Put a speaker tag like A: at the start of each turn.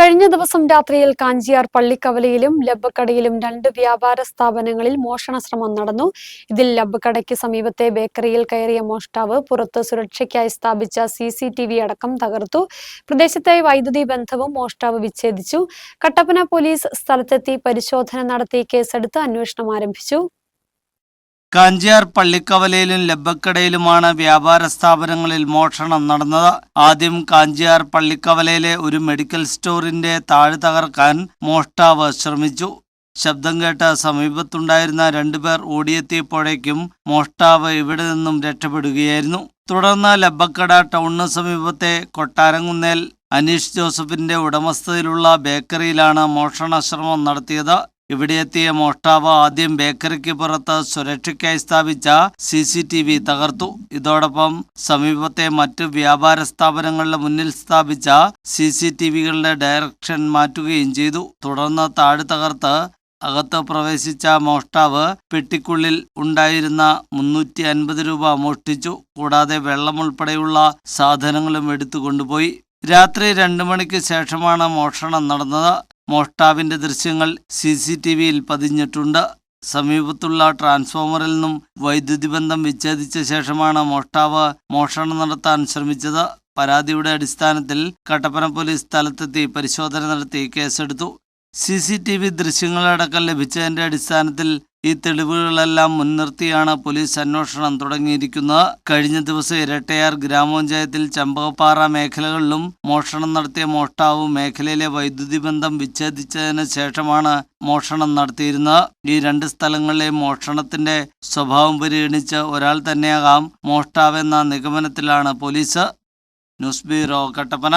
A: കഴിഞ്ഞ ദിവസം രാത്രിയിൽ കാഞ്ചിയാർ പള്ളിക്കവലയിലും ലബ്ബക്കടയിലും 2 വ്യാപാര സ്ഥാപനങ്ങളിൽ മോഷണശ്രമം നടന്നു. ഇതിൽ ലബ്ബക്കടയ്ക്ക് സമീപത്തെ ബേക്കറിയിൽ കയറിയ മോഷ്ടാവ് പുറത്ത് സുരക്ഷയ്ക്കായി സ്ഥാപിച്ച CCTV അടക്കം തകർത്തു. പ്രദേശത്തെ വൈദ്യുതി ബന്ധവും മോഷ്ടാവ് വിച്ഛേദിച്ചു. കട്ടപ്പന പോലീസ് സ്ഥലത്തെത്തി പരിശോധന നടത്തി കേസെടുത്ത് അന്വേഷണം ആരംഭിച്ചു.
B: കാഞ്ചിയാർ പള്ളിക്കവലയിലും ലബ്ബക്കടയിലുമാണ് വ്യാപാര സ്ഥാപനങ്ങളിൽ മോഷണം നടന്നത്. ആദ്യം കാഞ്ചിയാർ പള്ളിക്കവലയിലെ ഒരു മെഡിക്കൽ സ്റ്റോറിന്റെ താഴ് തകർക്കാൻ മോഷ്ടാവ് ശ്രമിച്ചു. ശബ്ദം കേട്ട് സമീപത്തുണ്ടായിരുന്ന 2 പേർ ഓടിയെത്തിയപ്പോഴേക്കും മോഷ്ടാവ് ഇവിടെ നിന്നും രക്ഷപ്പെടുകയായിരുന്നു. തുടർന്ന് ലബ്ബക്കട ടൗണിന് സമീപത്തെ കൊട്ടാരംകുന്നേൽ അനീഷ് ജോസഫിന്റെ ഉടമസ്ഥതയിലുള്ള ബേക്കറിയിലാണ് മോഷണശ്രമം നടത്തിയത്. ഇവിടെ എത്തിയ മോഷ്ടാവ് ആദ്യം ബേക്കറിക്ക് പുറത്ത് സുരക്ഷയ്ക്കായി സ്ഥാപിച്ച CCTV തകർത്തു. ഇതോടൊപ്പം സമീപത്തെ മറ്റ് വ്യാപാര സ്ഥാപനങ്ങളുടെ മുന്നിൽ സ്ഥാപിച്ച CCTVകളുടെ ഡയറക്ഷൻ മാറ്റുകയും ചെയ്തു. തുടർന്ന് താഴ് തകർത്ത് അകത്ത് പ്രവേശിച്ച മോഷ്ടാവ് പെട്ടിക്കുള്ളിൽ ഉണ്ടായിരുന്ന 350 രൂപ മോഷ്ടിച്ചു. കൂടാതെ വെള്ളം ഉൾപ്പെടെയുള്ള സാധനങ്ങളും എടുത്തു കൊണ്ടുപോയി. രാത്രി 2 മണിക്ക് ശേഷമാണ് മോഷണം നടന്നത്. മോഷ്ടാവിന്റെ ദൃശ്യങ്ങൾ CCTVയിൽ പതിഞ്ഞിട്ടുണ്ട്. സമീപത്തുള്ള ട്രാൻസ്ഫോമറിൽ നിന്നും വൈദ്യുതി ബന്ധം വിച്ഛേദിച്ച ശേഷമാണ് മോഷ്ടാവ് മോഷണം നടത്താൻ ശ്രമിച്ചത്. പരാതിയുടെ അടിസ്ഥാനത്തിൽ കട്ടപ്പന പോലീസ് സ്ഥലത്തെത്തി പരിശോധന നടത്തി കേസെടുത്തു. CCTV ദൃശ്യങ്ങളടക്കം ലഭിച്ചതിന്റെ അടിസ്ഥാനത്തിൽ ഈ തെളിവുകളെല്ലാം മുൻനിർത്തിയാണ് പോലീസ് അന്വേഷണം തുടങ്ങിയിരിക്കുന്നത്. കഴിഞ്ഞ ദിവസം ഇരട്ടയാർ ഗ്രാമപഞ്ചായത്തിൽ ചമ്പകപ്പാറ മേഖലകളിലും മോഷണം നടത്തിയ മോഷ്ടാവ് മേഖലയിലെ വൈദ്യുതി ബന്ധം വിച്ഛേദിച്ചതിന് ശേഷമാണ് മോഷണം നടത്തിയിരുന്നത്. ഈ 2 സ്ഥലങ്ങളിലെ മോഷണത്തിന്റെ സ്വഭാവം പരിഗണിച്ച് ഒരാൾ തന്നെയാകാം മോഷ്ടാവെന്ന നിഗമനത്തിലാണ് പോലീസ്. News bureau, Kattappana.